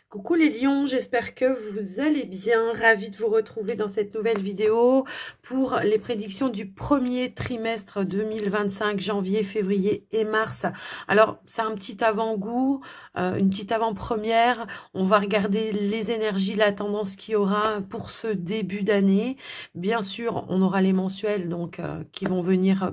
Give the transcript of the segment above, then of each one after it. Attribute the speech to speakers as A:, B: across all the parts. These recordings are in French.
A: Coucou les lions, j'espère que vous allez bien. Ravie de vous retrouver dans cette nouvelle vidéo pour les prédictions du premier trimestre 2025, janvier, février et mars. Alors, c'est un petit avant-goût, une petite avant-première. On va regarder les énergies, la tendance qu'il y aura pour ce début d'année. Bien sûr, on aura les mensuels donc qui vont venir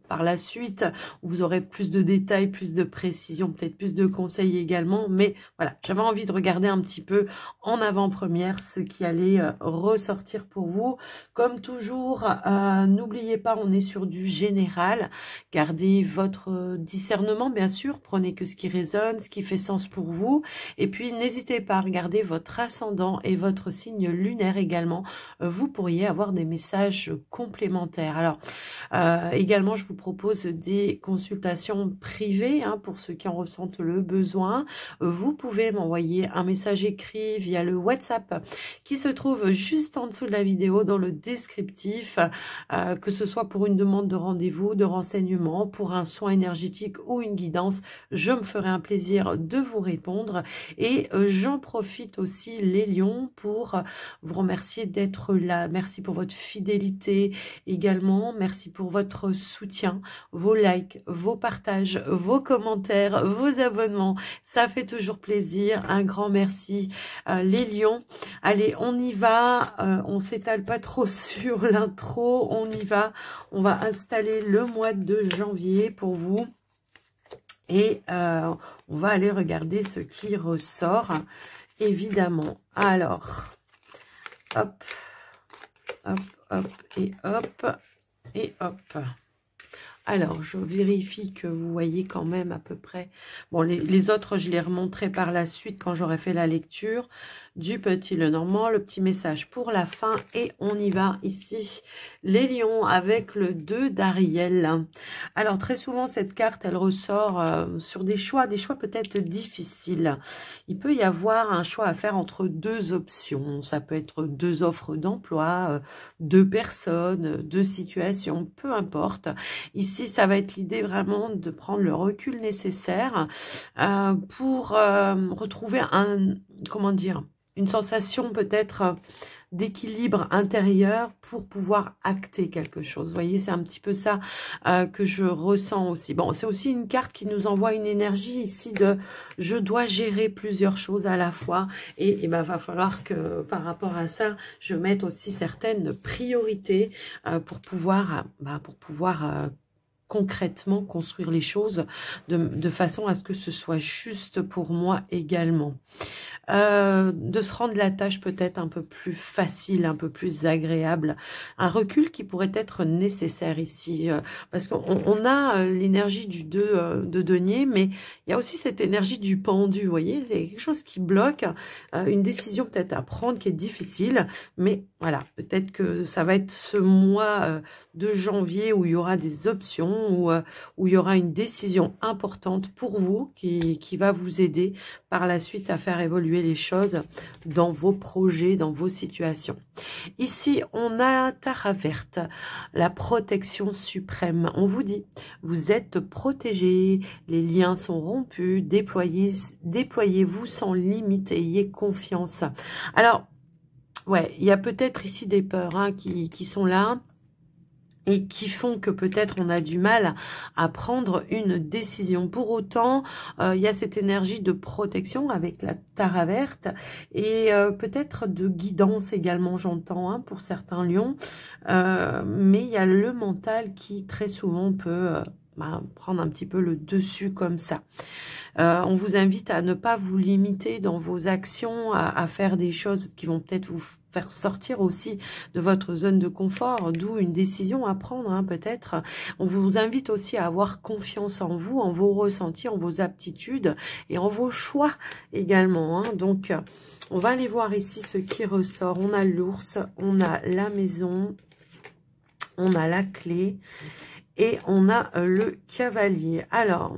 A: par la suite, où vous aurez plus de détails, plus de précision, peut-être plus de conseils également. Mais voilà, j'avais envie de regarder un petit peu en avant-première ce qui allait ressortir pour vous. Comme toujours, n'oubliez pas, on est sur du général. Gardez votre discernement, bien sûr. Prenez que ce qui résonne, ce qui fait sens pour vous. Et puis, n'hésitez pas à regarder votre ascendant et votre signe lunaire également. Vous pourriez avoir des messages complémentaires. Alors, également, je vous propose des consultations privées pour ceux qui en ressentent le besoin. Vous pouvez m'envoyer un message écrit via le WhatsApp qui se trouve juste en dessous de la vidéo dans le descriptif, que ce soit pour une demande de rendez-vous, de renseignement, pour un soin énergétique ou une guidance. Je me ferai un plaisir de vous répondre et j'en profite aussi les lions pour vous remercier d'être là. Merci pour votre fidélité également. Merci pour votre soutien, vos likes, vos partages, vos commentaires, vos abonnements. Ça fait toujours plaisir. Un grand merci, les lions. Allez, on y va. On s'étale pas trop sur l'intro. On y va. On va installer le mois de janvier pour vous. Et on va aller regarder ce qui ressort, évidemment. Alors, hop, hop, hop et hop. Et hop. Alors, je vérifie que vous voyez quand même à peu près. Bon, les autres, je les remonterai par la suite quand j'aurai fait la lecture du petit le normand, le petit message pour la fin. Et on y va ici, les lions, avec le 2 d'Ariel. Alors, très souvent, cette carte, elle ressort sur des choix peut-être difficiles. Il peut y avoir un choix à faire entre deux options. Ça peut être deux offres d'emploi, deux personnes, deux situations, peu importe. Ici, ça va être l'idée vraiment de prendre le recul nécessaire pour retrouver une sensation peut-être d'équilibre intérieur pour pouvoir acter quelque chose. Vous voyez, c'est un petit peu ça que je ressens aussi. Bon, c'est aussi une carte qui nous envoie une énergie ici de je dois gérer plusieurs choses à la fois et ben, va falloir que par rapport à ça, je mette aussi certaines priorités pour pouvoir concrètement construire les choses de façon à ce que ce soit juste pour moi également. De se rendre la tâche peut-être un peu plus facile, un peu plus agréable. Un recul qui pourrait être nécessaire ici, parce qu'on a l'énergie du 2 de denier, mais il y a aussi cette énergie du pendu, vous voyez, c'est quelque chose qui bloque, une décision peut-être à prendre qui est difficile, mais voilà, peut-être que ça va être ce mois de janvier où il y aura des options, où il y aura une décision importante pour vous qui va vous aider par la suite à faire évoluer les choses dans vos projets, dans vos situations. Ici, on a Tara verte, la protection suprême. On vous dit, vous êtes protégés, les liens sont rompus, déployez-vous sans limite, ayez confiance. Alors, ouais, il y a peut-être ici des peurs qui sont là et qui font que peut-être on a du mal à prendre une décision. Pour autant, il y a cette énergie de protection avec la Tara verte et peut-être de guidance également, j'entends, pour certains lions. Mais il y a le mental qui très souvent peut prendre un petit peu le dessus comme ça. On vous invite à ne pas vous limiter dans vos actions, à faire des choses qui vont peut-être vous faire sortir aussi de votre zone de confort, d'où une décision à prendre peut-être. On vous invite aussi à avoir confiance en vous, en vos ressentis, en vos aptitudes et en vos choix également. Donc, on va aller voir ici ce qui ressort. On a l'ours, on a la maison, on a la clé et on a le cavalier. Alors,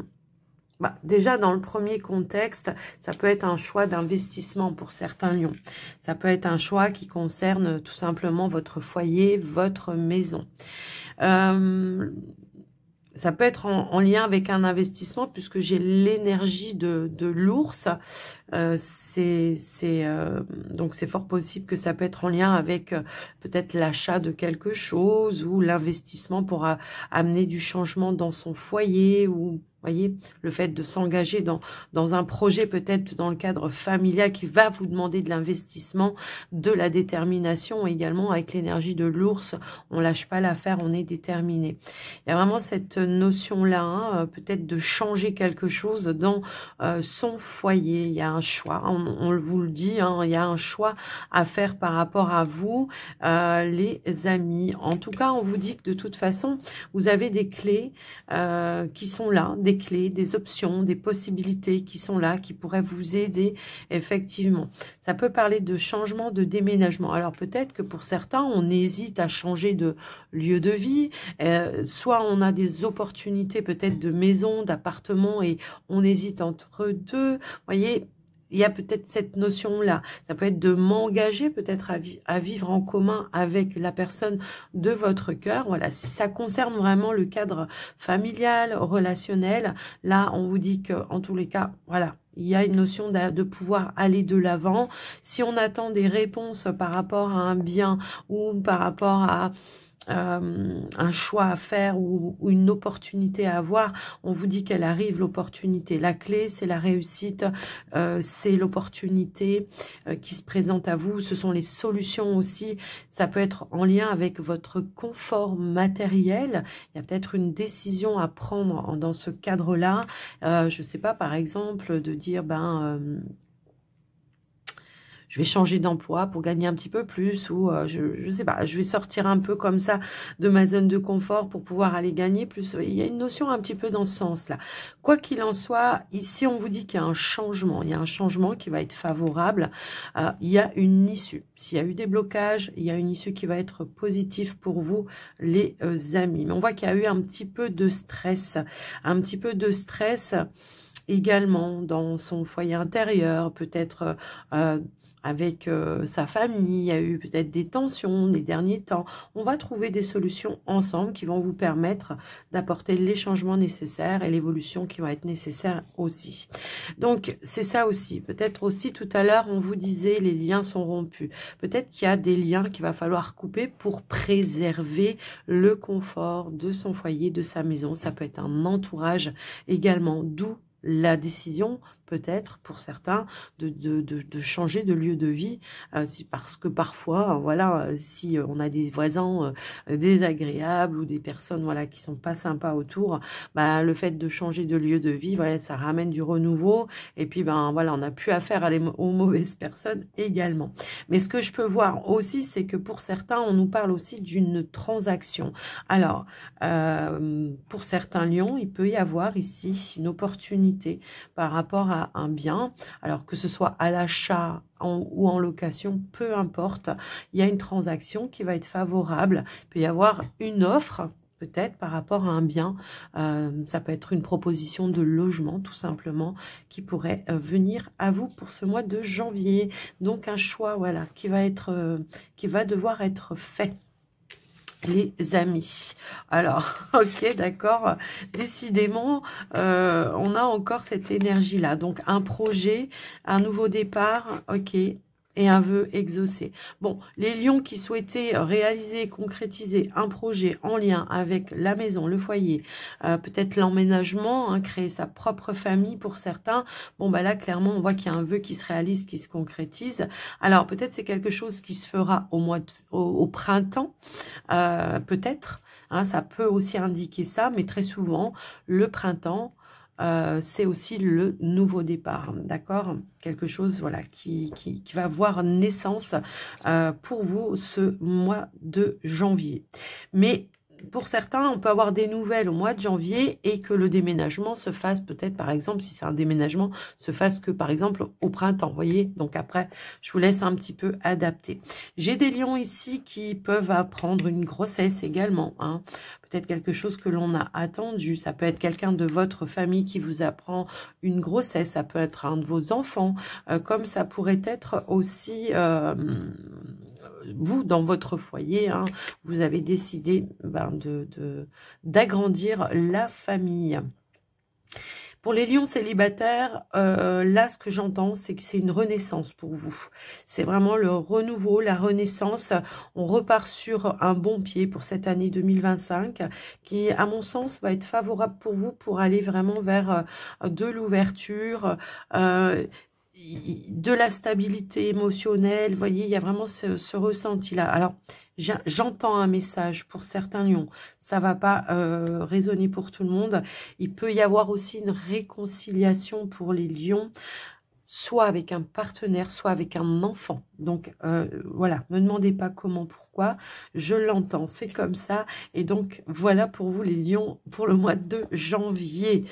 A: déjà, dans le premier contexte, ça peut être un choix d'investissement pour certains lions. Ça peut être un choix qui concerne tout simplement votre foyer, votre maison. Ça peut être en lien avec un investissement puisque j'ai l'énergie de l'ours. Donc c'est fort possible que ça peut être en lien avec peut-être l'achat de quelque chose ou l'investissement pour amener du changement dans son foyer ou voyez, le fait de s'engager dans un projet peut-être dans le cadre familial qui va vous demander de l'investissement, de la détermination également avec l'énergie de l'ours. On lâche pas l'affaire, on est déterminé. Il y a vraiment cette notion-là, hein, peut-être de changer quelque chose dans son foyer. Il y a un choix, on vous le dit, hein, il y a un choix à faire par rapport à vous, les amis. En tout cas, on vous dit que de toute façon, vous avez des clés qui sont là, des clés, des options, des possibilités qui sont là, qui pourraient vous aider effectivement. Ça peut parler de changement, de déménagement. Alors peut-être que pour certains, on hésite à changer de lieu de vie, soit on a des opportunités peut-être de maison, d'appartement et on hésite entre deux. Vous voyez, il y a peut-être cette notion-là. Ça peut être de m'engager peut-être à vivre en commun avec la personne de votre cœur. Voilà, si ça concerne vraiment le cadre familial, relationnel, là, on vous dit que en tous les cas, voilà, il y a une notion de pouvoir aller de l'avant. Si on attend des réponses par rapport à un bien ou par rapport à un choix à faire ou une opportunité à avoir, on vous dit qu'elle arrive, l'opportunité. La clé, c'est la réussite, c'est l'opportunité qui se présente à vous. Ce sont les solutions aussi. Ça peut être en lien avec votre confort matériel. Il y a peut-être une décision à prendre dans ce cadre-là. Je ne sais pas, par exemple, de dire, je vais changer d'emploi pour gagner un petit peu plus ou je sais pas, je vais sortir un peu comme ça de ma zone de confort pour pouvoir aller gagner plus. Il y a une notion un petit peu dans ce sens-là. Quoi qu'il en soit, ici on vous dit qu'il y a un changement. Il y a un changement qui va être favorable. Il y a une issue. S'il y a eu des blocages, il y a une issue qui va être positive pour vous, les amis. Mais on voit qu'il y a eu un petit peu de stress. Un petit peu de stress également dans son foyer intérieur, peut-être avec sa famille, il y a eu peut-être des tensions les derniers temps. On va trouver des solutions ensemble qui vont vous permettre d'apporter les changements nécessaires et l'évolution qui va être nécessaire aussi. Donc, c'est ça aussi. Peut-être aussi, tout à l'heure, on vous disait les liens sont rompus. Peut-être qu'il y a des liens qu'il va falloir couper pour préserver le confort de son foyer, de sa maison. Ça peut être un entourage également, d'où la décision peut-être pour certains de changer de lieu de vie, parce que parfois, voilà, si on a des voisins désagréables ou des personnes voilà qui sont pas sympas autour, le fait de changer de lieu de vie, voilà, ça ramène du renouveau et puis voilà, on n'a plus affaire aux mauvaises personnes également. Mais ce que je peux voir aussi, c'est que pour certains, on nous parle aussi d'une transaction. Alors, pour certains lions, il peut y avoir ici une opportunité par rapport à un bien, alors que ce soit à l'achat ou en location, peu importe, il y a une transaction qui va être favorable. Il peut y avoir une offre, peut-être par rapport à un bien, ça peut être une proposition de logement tout simplement qui pourrait venir à vous pour ce mois de janvier. Donc un choix voilà qui va devoir être fait, les amis. Alors, ok, d'accord. Décidément, on a encore cette énergie-là. Donc, un projet, un nouveau départ, ok, et un vœu exaucé. Bon, les lions qui souhaitaient réaliser, concrétiser un projet en lien avec la maison, le foyer, peut-être l'emménagement, hein, créer sa propre famille pour certains. Bon, là, clairement, on voit qu'il y a un vœu qui se réalise, qui se concrétise. Alors, peut-être c'est quelque chose qui se fera au printemps, peut-être. Hein, ça peut aussi indiquer ça, mais très souvent, le printemps, c'est aussi le nouveau départ, d'accord? Quelque chose voilà qui va avoir naissance pour vous ce mois de janvier. Mais pour certains, on peut avoir des nouvelles au mois de janvier et que le déménagement se fasse peut-être, par exemple, si c'est un déménagement, se fasse que, par exemple, au printemps, vous voyez. Donc après, je vous laisse un petit peu adapter. J'ai des lions ici qui peuvent apprendre une grossesse également, hein. peut-être quelque chose que l'on a attendu. Ça peut être quelqu'un de votre famille qui vous apprend une grossesse. Ça peut être un de vos enfants. Comme ça pourrait être aussi vous, dans votre foyer, hein, vous avez décidé d'agrandir la famille. Pour les lions célibataires, là, ce que j'entends, c'est que c'est une renaissance pour vous. C'est vraiment le renouveau, la renaissance. On repart sur un bon pied pour cette année 2025 qui, à mon sens, va être favorable pour vous pour aller vraiment vers de l'ouverture, de la stabilité émotionnelle. Vous voyez, il y a vraiment ce ressenti-là. Alors, j'entends un message pour certains lions. Ça va pas résonner pour tout le monde. Il peut y avoir aussi une réconciliation pour les lions, soit avec un partenaire, soit avec un enfant. Donc, voilà, ne me demandez pas comment, pourquoi. Je l'entends, c'est comme ça. Et donc, voilà pour vous les lions pour le mois de janvier.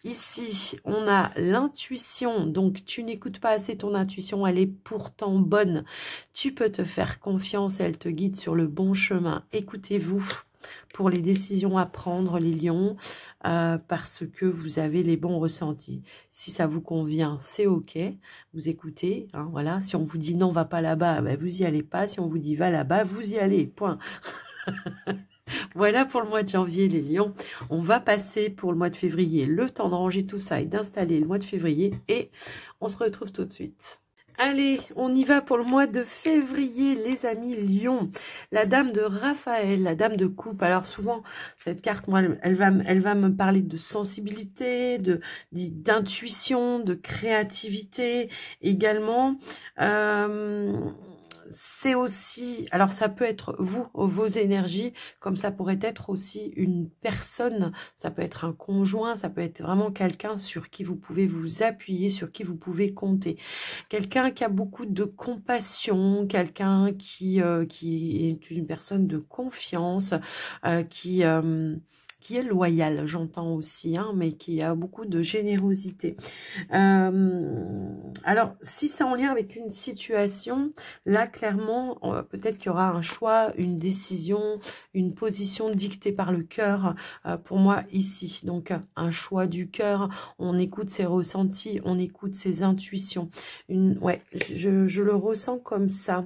A: Ici, on a l'intuition. Donc, tu n'écoutes pas assez ton intuition. Elle est pourtant bonne. Tu peux te faire confiance. Elle te guide sur le bon chemin. Écoutez-vous pour les décisions à prendre, les lions, parce que vous avez les bons ressentis. Si ça vous convient, c'est OK. Vous écoutez, hein, voilà. Si on vous dit non, va pas là-bas, ben vous y allez pas. Si on vous dit va là-bas, vous y allez, point. Voilà pour le mois de janvier, les lions. On va passer pour le mois de février. Le temps de ranger tout ça et d'installer le mois de février. Et on se retrouve tout de suite. Allez, on y va pour le mois de février, les amis lions. La dame de Raphaël, la dame de coupe. Alors souvent, cette carte, moi, elle va me parler de sensibilité, d'intuition, de créativité également. C'est aussi, alors ça peut être vous, vos énergies, comme ça pourrait être aussi une personne, ça peut être un conjoint, ça peut être vraiment quelqu'un sur qui vous pouvez vous appuyer, sur qui vous pouvez compter. Quelqu'un qui a beaucoup de compassion, quelqu'un qui est une personne de confiance, qui est loyal, j'entends aussi, hein, mais qui a beaucoup de générosité. Alors, si c'est en lien avec une situation, là, clairement, peut-être qu'il y aura un choix, une décision, une position dictée par le cœur, pour moi, ici. Donc, un choix du cœur, on écoute ses ressentis, on écoute ses intuitions. Ouais, je le ressens comme ça.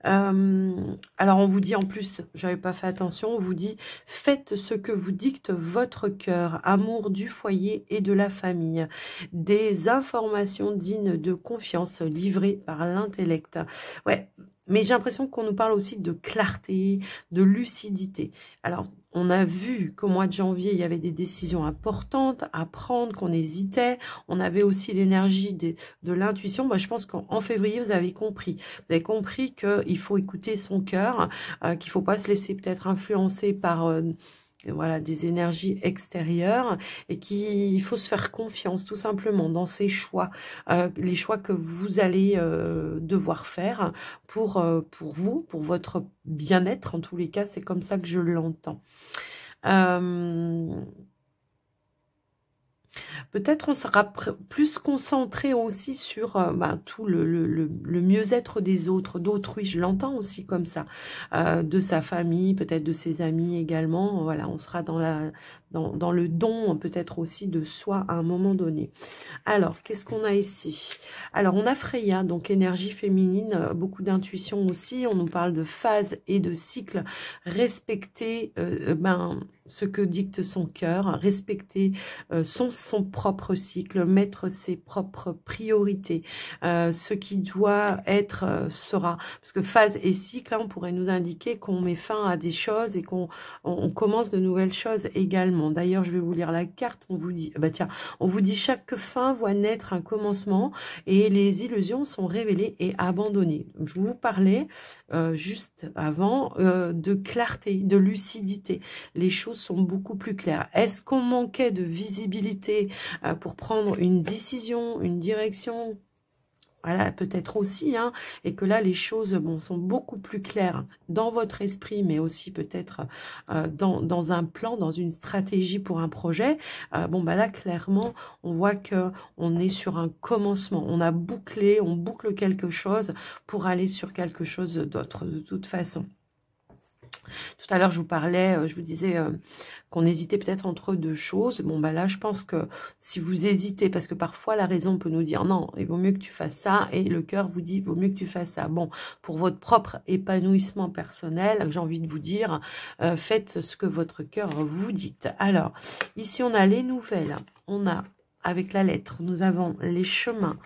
A: Alors on vous dit en plus, j'avais pas fait attention, on vous dit faites ce que vous dicte votre cœur, amour du foyer et de la famille, des informations dignes de confiance livrées par l'intellect. Ouais, mais j'ai l'impression qu'on nous parle aussi de clarté, de lucidité. Alors, on a vu qu'au mois de janvier, il y avait des décisions importantes à prendre, qu'on hésitait. On avait aussi l'énergie de l'intuition. Moi, je pense qu'en février, vous avez compris. Vous avez compris qu'il faut écouter son cœur, qu'il ne faut pas se laisser peut-être influencer par... voilà, des énergies extérieures et qu'il faut se faire confiance tout simplement dans ses choix, les choix que vous allez devoir faire pour vous, pour votre bien-être. En tous les cas, c'est comme ça que je l'entends. Peut-être on sera plus concentré aussi sur tout le mieux-être des autres, d'autrui, je l'entends aussi comme ça, de sa famille, peut-être de ses amis également. Voilà, on sera dans le don peut-être aussi de soi à un moment donné. Alors, qu'est-ce qu'on a ici? Alors, on a Freya, donc énergie féminine, beaucoup d'intuition aussi. On nous parle de phase et de cycle. Respecter ce que dicte son cœur, respecter son propre cycle, mettre ses propres priorités. Ce qui doit être sera. Parce que phase et cycle, hein, on pourrait nous indiquer qu'on met fin à des choses et qu'on commence de nouvelles choses également. D'ailleurs, je vais vous lire la carte. On vous dit, tiens, on vous dit chaque fin voit naître un commencement et les illusions sont révélées et abandonnées. Je vous parlais juste avant de clarté, de lucidité. Les choses sont beaucoup plus claires. Est-ce qu'on manquait de visibilité pour prendre une décision, une direction? Voilà, peut-être aussi, hein, et que là, les choses sont beaucoup plus claires dans votre esprit, mais aussi peut-être dans un plan, dans une stratégie pour un projet. Là, clairement, on voit qu'on est sur un commencement. On a bouclé, on boucle quelque chose pour aller sur quelque chose d'autre, de toute façon. Tout à l'heure, je vous parlais, je vous disais qu'on hésitait peut-être entre deux choses. Bon, bah là, je pense que si vous hésitez, parce que parfois la raison peut nous dire non, il vaut mieux que tu fasses ça, et le cœur vous dit, il vaut mieux que tu fasses ça. Bon, pour votre propre épanouissement personnel, j'ai envie de vous dire, faites ce que votre cœur vous dicte. Alors, ici, on a les nouvelles, on a, avec la lettre, nous avons les chemins.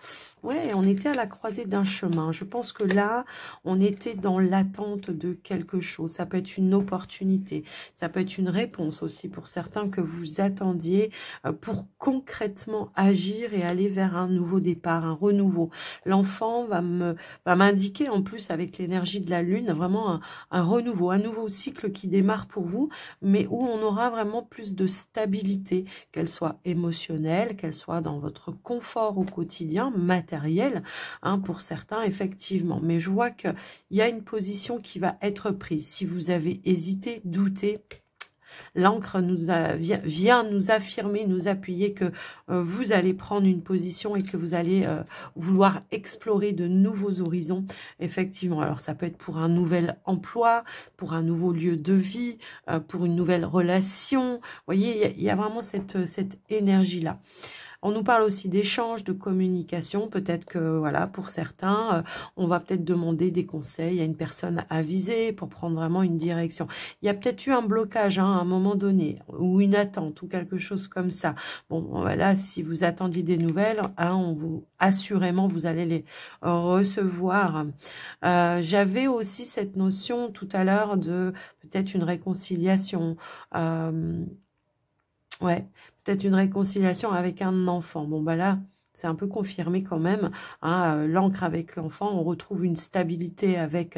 A: Ouais, on était à la croisée d'un chemin. Je pense que là, on était dans l'attente de quelque chose. Ça peut être une opportunité. Ça peut être une réponse aussi pour certains que vous attendiez pour concrètement agir et aller vers un nouveau départ, un renouveau. L'enfant va m'indiquer en plus avec l'énergie de la lune vraiment un renouveau, un nouveau cycle qui démarre pour vous, mais où on aura vraiment plus de stabilité, qu'elle soit émotionnelle, qu'elle soit dans votre confort au quotidien, matériel, hein, pour certains, effectivement. Mais je vois qu'il y a une position qui va être prise. Si vous avez hésité, douté, l'encre vient nous affirmer, nous appuyer que vous allez prendre une position et que vous allez vouloir explorer de nouveaux horizons, effectivement. Alors, ça peut être pour un nouvel emploi, pour un nouveau lieu de vie, pour une nouvelle relation. Vous voyez, il y a vraiment cette énergie-là. On nous parle aussi d'échanges, de communication. Peut-être que, voilà, pour certains, on va peut-être demander des conseils à une personne avisée pour prendre vraiment une direction. Il y a peut-être eu un blocage hein, à un moment donné, ou une attente, ou quelque chose comme ça. Bon, voilà, si vous attendiez des nouvelles, hein, assurément, vous allez les recevoir. J'avais aussi cette notion tout à l'heure de peut-être une réconciliation. Ouais, peut-être une réconciliation avec un enfant. Bon, bah là, c'est un peu confirmé quand même. Hein, l'encre avec l'enfant, on retrouve une stabilité avec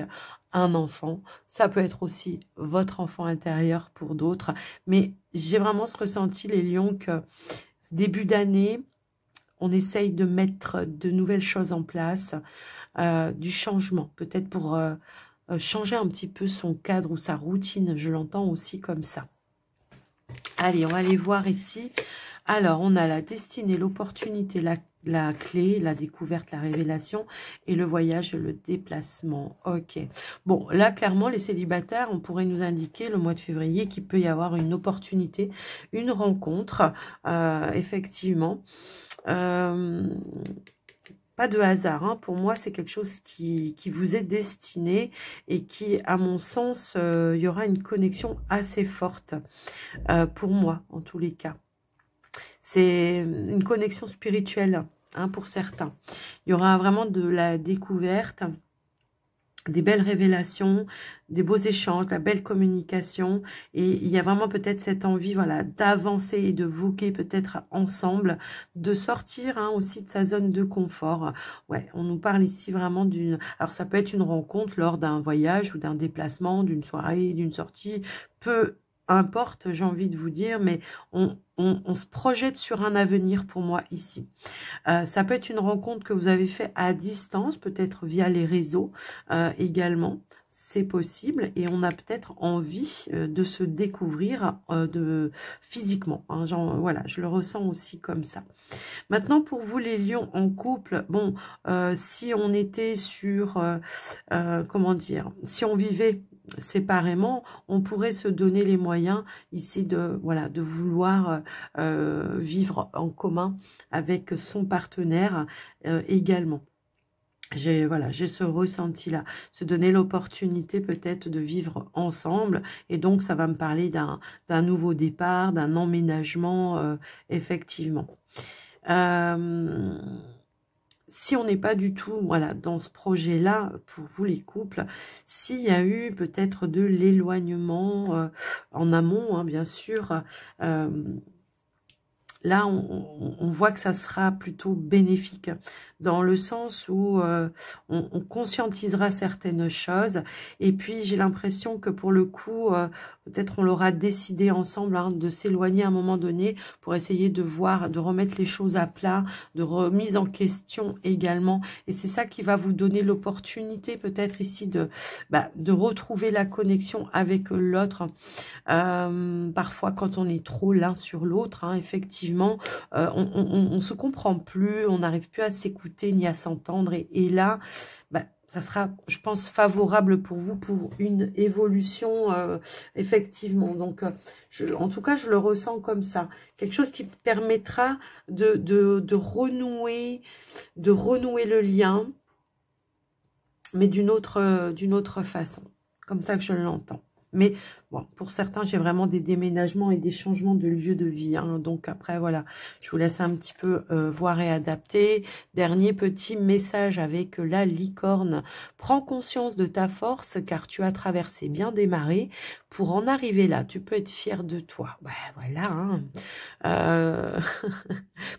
A: un enfant. Ça peut être aussi votre enfant intérieur pour d'autres. Mais j'ai vraiment ce ressenti, les lions, que ce début d'année, on essaye de mettre de nouvelles choses en place, du changement, peut-être pour changer un petit peu son cadre ou sa routine. Je l'entends aussi comme ça. Allez, on va aller voir ici. Alors, on a la destinée, l'opportunité, la clé, la découverte, la révélation et le voyage, le déplacement. Ok. Bon, là, clairement, les célibataires, on pourrait nous indiquer le mois de février qu'il peut y avoir une opportunité, une rencontre, effectivement. Pas de hasard, hein. Pour moi, c'est quelque chose qui vous est destiné et qui, à mon sens, il y aura une connexion assez forte, pour moi, en tous les cas. C'est une connexion spirituelle, hein, pour certains. Il y aura vraiment de la découverte, des belles révélations, des beaux échanges, de la belle communication. Et il y a vraiment peut-être cette envie, voilà, d'avancer et de voguer peut-être ensemble, de sortir hein, aussi de sa zone de confort. Ouais, on nous parle ici vraiment d'une... Alors, ça peut être une rencontre lors d'un voyage ou d'un déplacement, d'une soirée, d'une sortie, peu importe, j'ai envie de vous dire, mais on se projette sur un avenir pour moi ici. Ça peut être une rencontre que vous avez fait à distance, peut-être via les réseaux également. C'est possible et on a peut-être envie de se découvrir physiquement. Hein, voilà, je le ressens aussi comme ça. Maintenant, pour vous les lions en couple, bon, si on était sur, comment dire, si on vivait séparément, on pourrait se donner les moyens ici de voilà de vouloir vivre en commun avec son partenaire également. J'ai ce ressenti là, se donner l'opportunité peut-être de vivre ensemble et donc ça va me parler d'un nouveau départ, d'un emménagement effectivement. Si on n'est pas du tout voilà, dans ce projet-là, pour vous les couples, s'il y a eu peut-être de l'éloignement en amont, hein, bien sûr, là, on voit que ça sera plutôt bénéfique, dans le sens où on conscientisera certaines choses. Et puis, j'ai l'impression que pour le coup, peut-être on l'aura décidé ensemble hein, de s'éloigner à un moment donné pour essayer de voir, de remettre les choses à plat, de remise en question également. Et c'est ça qui va vous donner l'opportunité peut-être ici de retrouver la connexion avec l'autre. Parfois, quand on est trop l'un sur l'autre, hein, effectivement, effectivement, on se comprend plus, on n'arrive plus à s'écouter ni à s'entendre. Et là, bah, ça sera, je pense, favorable pour vous pour une évolution, effectivement. Donc, en tout cas, je le ressens comme ça. Quelque chose qui permettra de renouer le lien, mais d'une autre façon. Comme ça que je l'entends. Mais bon, pour certains, j'ai vraiment des déménagements et des changements de lieu de vie. Hein. Donc après, voilà, je vous laisse un petit peu voir et adapter. Dernier petit message avec la licorne. Prends conscience de ta force car tu as traversé bien des marées. Pour en arriver là, tu peux être fier de toi. Ben voilà. Hein.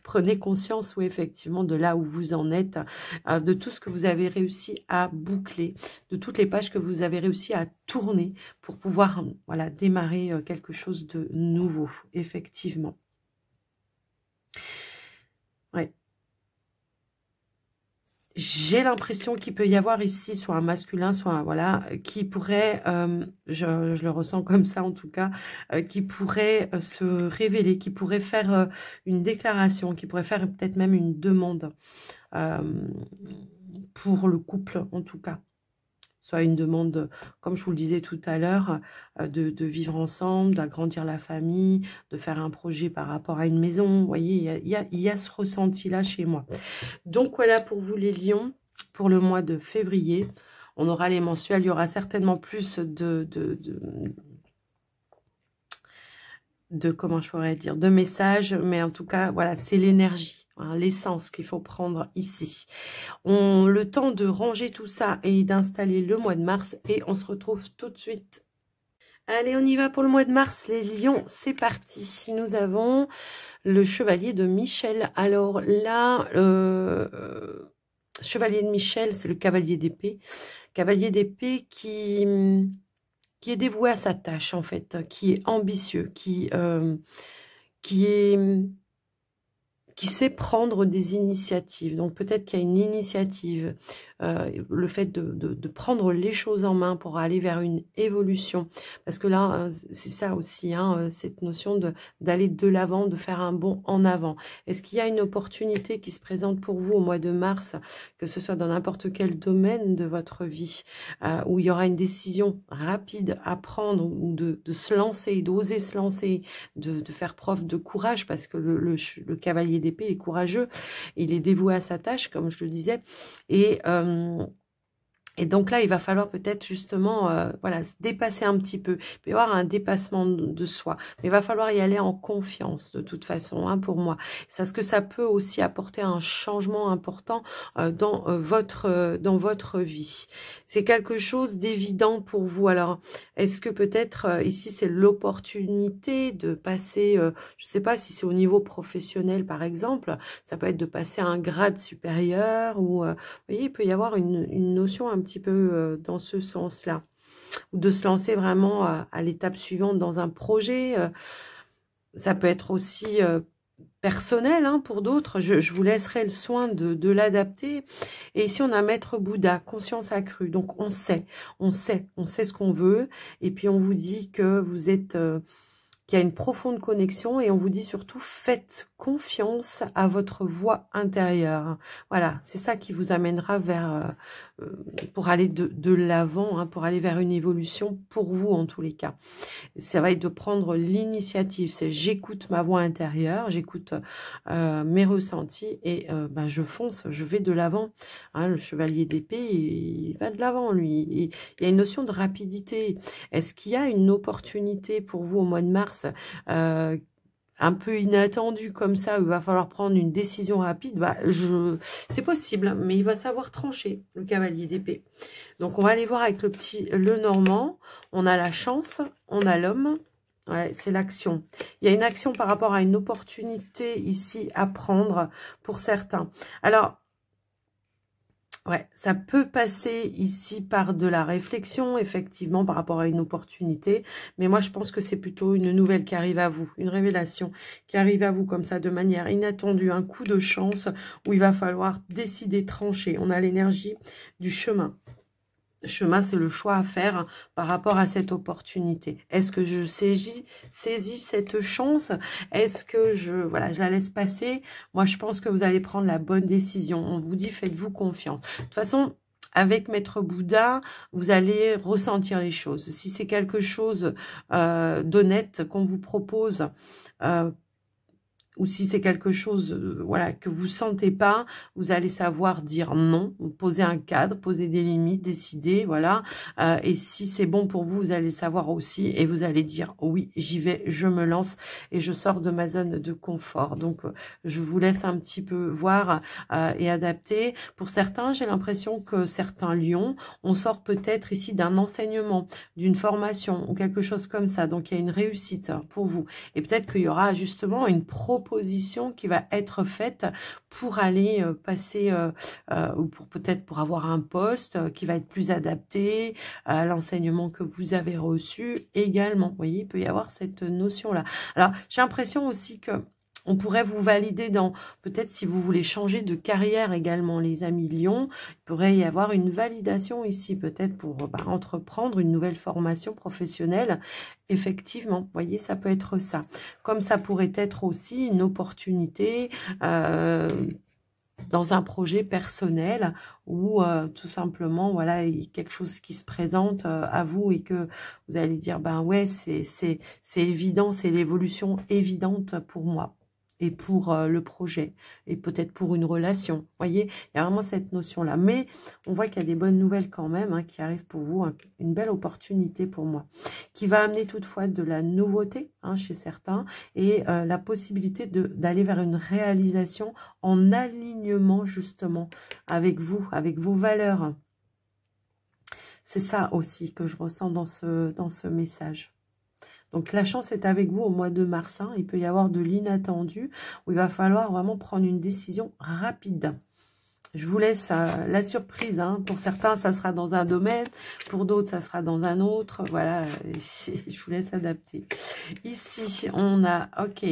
A: Prenez conscience, oui, effectivement, de là où vous en êtes, de tout ce que vous avez réussi à boucler, de toutes les pages que vous avez réussi à tourner pour pouvoir, voilà, démarrer quelque chose de nouveau, effectivement. Ouais. J'ai l'impression qu'il peut y avoir ici soit un masculin, soit un, voilà, qui pourrait, je le ressens comme ça en tout cas, qui pourrait se révéler, qui pourrait faire une déclaration, qui pourrait faire peut-être même une demande pour le couple en tout cas. Soit une demande, comme je vous le disais tout à l'heure, de vivre ensemble, d'agrandir la famille, de faire un projet par rapport à une maison. Vous voyez, il y a ce ressenti-là chez moi. Donc voilà pour vous les lions, pour le mois de février. On aura les mensuels, il y aura certainement plus de comment je pourrais dire, de messages. Mais en tout cas, voilà, c'est l'énergie. Hein, l'essence qu'il faut prendre ici. Le temps de ranger tout ça et d'installer le mois de mars et on se retrouve tout de suite. Allez, on y va pour le mois de mars, les lions, c'est parti. Nous avons le chevalier de Michel. Alors là, chevalier de Michel, c'est le cavalier d'épée. Cavalier d'épée qui est dévoué à sa tâche, en fait, qui est ambitieux, qui sait prendre des initiatives. Donc peut-être qu'il y a une initiative, le fait de prendre les choses en main pour aller vers une évolution. Parce que là, c'est ça aussi, hein, cette notion d'aller de l'avant, de faire un bond en avant. Est-ce qu'il y a une opportunité qui se présente pour vous au mois de mars, que ce soit dans n'importe quel domaine de votre vie, où il y aura une décision rapide à prendre, ou de se lancer, d'oser se lancer, de faire preuve de courage, parce que le cavalier d'épée est courageux, il est dévoué à sa tâche, comme je le disais, et donc là, il va falloir peut-être justement voilà, se dépasser un petit peu. Il peut y avoir un dépassement de soi. Mais il va falloir y aller en confiance de toute façon, hein, pour moi. Parce que ça peut aussi apporter un changement important dans votre vie. C'est quelque chose d'évident pour vous. Alors, est-ce que peut-être ici, c'est l'opportunité de passer, je ne sais pas si c'est au niveau professionnel par exemple, ça peut être de passer à un grade supérieur ou, vous voyez, il peut y avoir une notion un petit peu dans ce sens-là. Ou de se lancer vraiment à l'étape suivante dans un projet. Ça peut être aussi personnel, hein, pour d'autres. Je vous laisserai le soin de l'adapter. Et ici, on a Maître Bouddha, conscience accrue. Donc, on sait ce qu'on veut. Et puis, on vous dit que vous êtes... qu'il y a une profonde connexion et on vous dit surtout faites confiance à votre voix intérieure. Voilà, c'est ça qui vous amènera vers pour aller de l'avant, hein, pour aller vers une évolution pour vous en tous les cas. Ça va être de prendre l'initiative, c'est j'écoute ma voix intérieure, j'écoute mes ressentis et ben, je fonce, je vais de l'avant. Hein, le chevalier d'épée, il va de l'avant lui. Et il y a une notion de rapidité. Est-ce qu'il y a une opportunité pour vous au mois de mars un peu inattendu comme ça, il va falloir prendre une décision rapide, bah, c'est possible, mais il va savoir trancher, le cavalier d'épée. Donc, on va aller voir avec le normand. On a la chance, on a l'homme. Ouais, c'est l'action. Il y a une action par rapport à une opportunité ici à prendre pour certains. Alors, ouais, ça peut passer ici par de la réflexion, effectivement, par rapport à une opportunité. Mais moi, je pense que c'est plutôt une nouvelle qui arrive à vous, une révélation qui arrive à vous comme ça, de manière inattendue, un coup de chance où il va falloir décider, trancher. On a l'énergie du chemin. chemin, c'est le choix à faire par rapport à cette opportunité. Est-ce que je saisis cette chance? Est-ce que je la laisse passer? Moi, je pense que vous allez prendre la bonne décision. On vous dit, faites-vous confiance. De toute façon, avec Maître Bouddha, vous allez ressentir les choses. Si c'est quelque chose d'honnête qu'on vous propose, ou si c'est quelque chose que vous sentez pas, vous allez savoir dire non, poser un cadre, poser des limites, décider, voilà. Et si c'est bon pour vous, vous allez savoir aussi et vous allez dire oui, j'y vais, je me lance et je sors de ma zone de confort. Donc, je vous laisse un petit peu voir et adapter. Pour certains, j'ai l'impression que certains lions, on sort peut-être ici d'un enseignement, d'une formation ou quelque chose comme ça. Donc, il y a une réussite pour vous. Et peut-être qu'il y aura justement une proposition qui va être faite pour aller passer ou peut-être pour avoir un poste qui va être plus adapté à l'enseignement que vous avez reçu également. Vous voyez, il peut y avoir cette notion-là. Alors, j'ai l'impression aussi que on pourrait vous valider dans, peut-être si vous voulez changer de carrière également, les amis Lions, il pourrait y avoir une validation ici, peut-être pour entreprendre une nouvelle formation professionnelle. Effectivement, vous voyez, ça peut être ça. Comme ça pourrait être aussi une opportunité dans un projet personnel ou tout simplement, voilà, quelque chose qui se présente à vous et que vous allez dire, ben ouais, c'est évident, c'est l'évolution évidente pour moi. Et pour le projet, et peut-être pour une relation. Vous voyez, il y a vraiment cette notion-là. Mais on voit qu'il y a des bonnes nouvelles quand même qui arrivent pour vous. Une belle opportunité pour moi. Qui va amener toutefois de la nouveauté chez certains. Et la possibilité d'aller vers une réalisation en alignement justement avec vous, avec vos valeurs. C'est ça aussi que je ressens dans ce message. Donc, la chance est avec vous au mois de mars. Il peut y avoir de l'inattendu où il va falloir vraiment prendre une décision rapide. Je vous laisse la surprise. Pour certains, ça sera dans un domaine. Pour d'autres, ça sera dans un autre. Voilà, je vous laisse adapter. Ici, on a... Ok.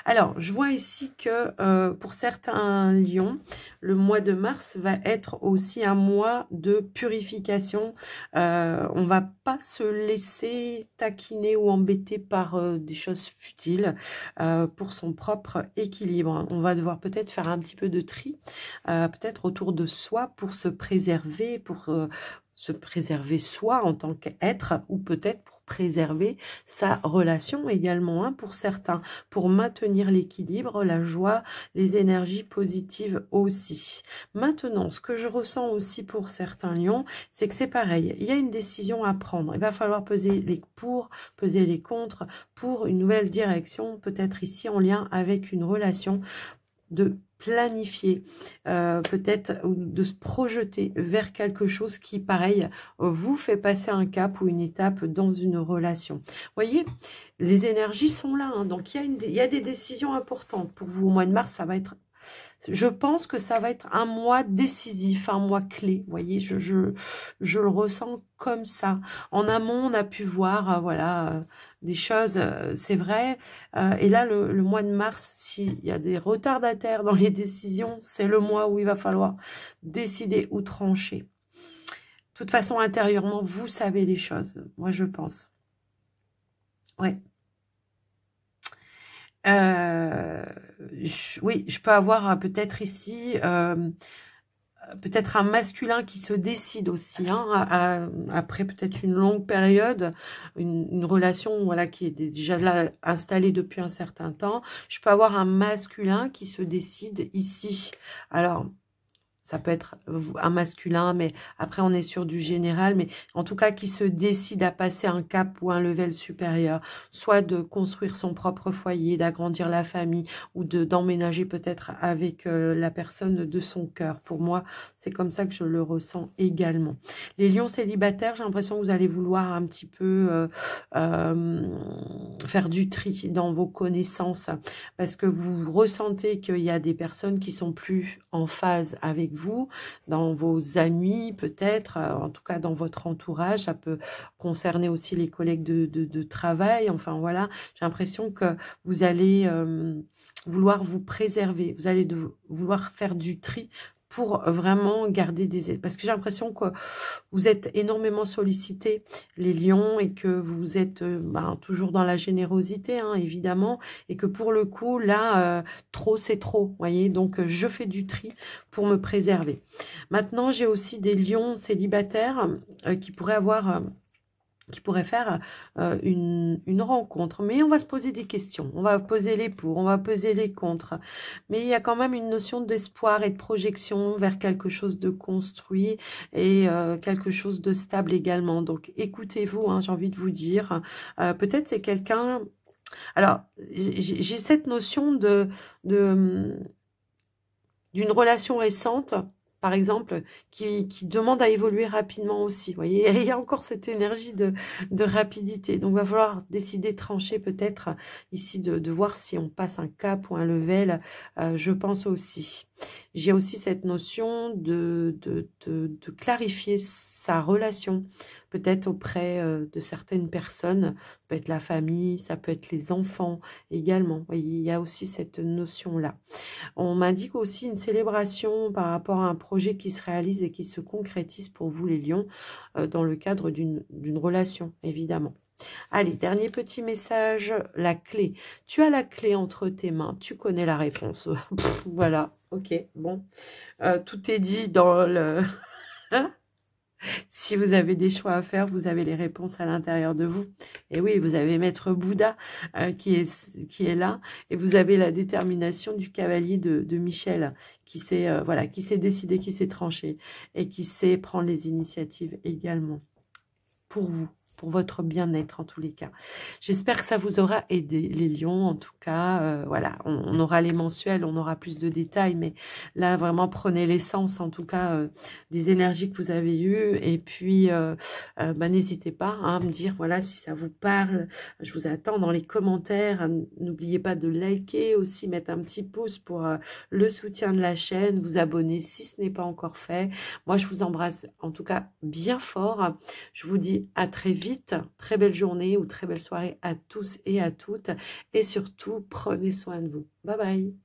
A: Alors, je vois ici que pour certains lions, le mois de mars va être aussi un mois de purification. On va pas se laisser taquiner ou embêter par des choses futiles pour son propre équilibre. On va devoir peut-être faire un petit peu de tri, peut-être autour de soi pour se préserver soi en tant qu'être ou peut-être pour préserver sa relation également pour certains, pour maintenir l'équilibre, la joie, les énergies positives aussi. Maintenant, ce que je ressens aussi pour certains lions, c'est que c'est pareil, il y a une décision à prendre. Il va falloir peser les pour, peser les contre pour une nouvelle direction, peut-être ici en lien avec une relation, de planifier, peut-être de se projeter vers quelque chose qui, pareil, vous fait passer un cap ou une étape dans une relation. Vous voyez, les énergies sont là, donc il y a des décisions importantes pour vous. Au mois de mars, ça va être... Je pense que ça va être un mois décisif, un mois clé. Vous voyez, je le ressens comme ça. En amont, on a pu voir, voilà, des choses, c'est vrai. Et là, le mois de mars, s'il y a des retardataires dans les décisions, c'est le mois où il va falloir décider ou trancher. De toute façon, intérieurement, vous savez les choses. Moi, je pense. Ouais. Oui, je peux avoir peut-être ici peut-être un masculin qui se décide aussi après peut-être une longue période, une relation voilà qui est déjà là installée depuis un certain temps. Je peux avoir un masculin qui se décide ici. Alors ça peut être un masculin, mais après on est sur du général, mais en tout cas qui se décide à passer un cap ou un level supérieur, soit de construire son propre foyer, d'agrandir la famille, ou d'emménager peut-être avec la personne de son cœur. Pour moi, c'est comme ça que je le ressens également. Les lions célibataires, j'ai l'impression que vous allez vouloir un petit peu faire du tri dans vos connaissances, parce que vous ressentez qu'il y a des personnes qui sont plus en phase avec vous, dans vos amis peut-être, en tout cas dans votre entourage, ça peut concerner aussi les collègues de travail, enfin voilà, j'ai l'impression que vous allez vouloir vous préserver, vous allez vouloir faire du tri pour vraiment garder des... Parce que j'ai l'impression que vous êtes énormément sollicités, les lions, et que vous êtes toujours dans la générosité, hein, évidemment, et que pour le coup, là, trop, c'est trop, voyez. Donc, je fais du tri pour me préserver. Maintenant, j'ai aussi des lions célibataires qui pourraient avoir... qui pourrait faire une rencontre. Mais on va se poser des questions. On va poser les pour, on va peser les contre. Mais il y a quand même une notion d'espoir et de projection vers quelque chose de construit et quelque chose de stable également. Donc, écoutez-vous, hein, j'ai envie de vous dire. Peut-être c'est quelqu'un... Alors, j'ai cette notion d'une relation récente, par exemple, qui demande à évoluer rapidement aussi. Vous voyez, il y a encore cette énergie de rapidité. Donc, il va falloir décider, trancher peut-être ici de voir si on passe un cap ou un level. Je pense aussi. J'ai aussi cette notion de clarifier sa relation, peut-être auprès de certaines personnes. Ça peut être la famille, ça peut être les enfants également. Vous voyez, il y a aussi cette notion-là. On m'indique aussi une célébration par rapport à un projet qui se réalise et qui se concrétise pour vous les lions dans le cadre d'une relation, évidemment. Allez, dernier petit message, la clé. Tu as la clé entre tes mains, tu connais la réponse. Voilà, ok, bon. Tout est dit dans le... Si vous avez des choix à faire, vous avez les réponses à l'intérieur de vous. Et oui, vous avez Maître Bouddha qui est là. Et vous avez la détermination du cavalier de Michel qui s'est voilà, qui s'est décidé, qui s'est tranché et qui sait prendre les initiatives également pour vous, pour votre bien-être en tous les cas. J'espère que ça vous aura aidé, les lions. En tout cas, voilà, on aura les mensuels, on aura plus de détails, mais là, vraiment, prenez l'essence, en tout cas, des énergies que vous avez eues. Et puis, n'hésitez pas hein, à me dire, voilà, si ça vous parle. Je vous attends dans les commentaires. N'oubliez pas de liker aussi, mettre un petit pouce pour le soutien de la chaîne, vous abonner si ce n'est pas encore fait. Moi, je vous embrasse, en tout cas, bien fort. Je vous dis à très vite. Très belle journée ou très belle soirée à tous et à toutes. Et surtout, prenez soin de vous. Bye bye.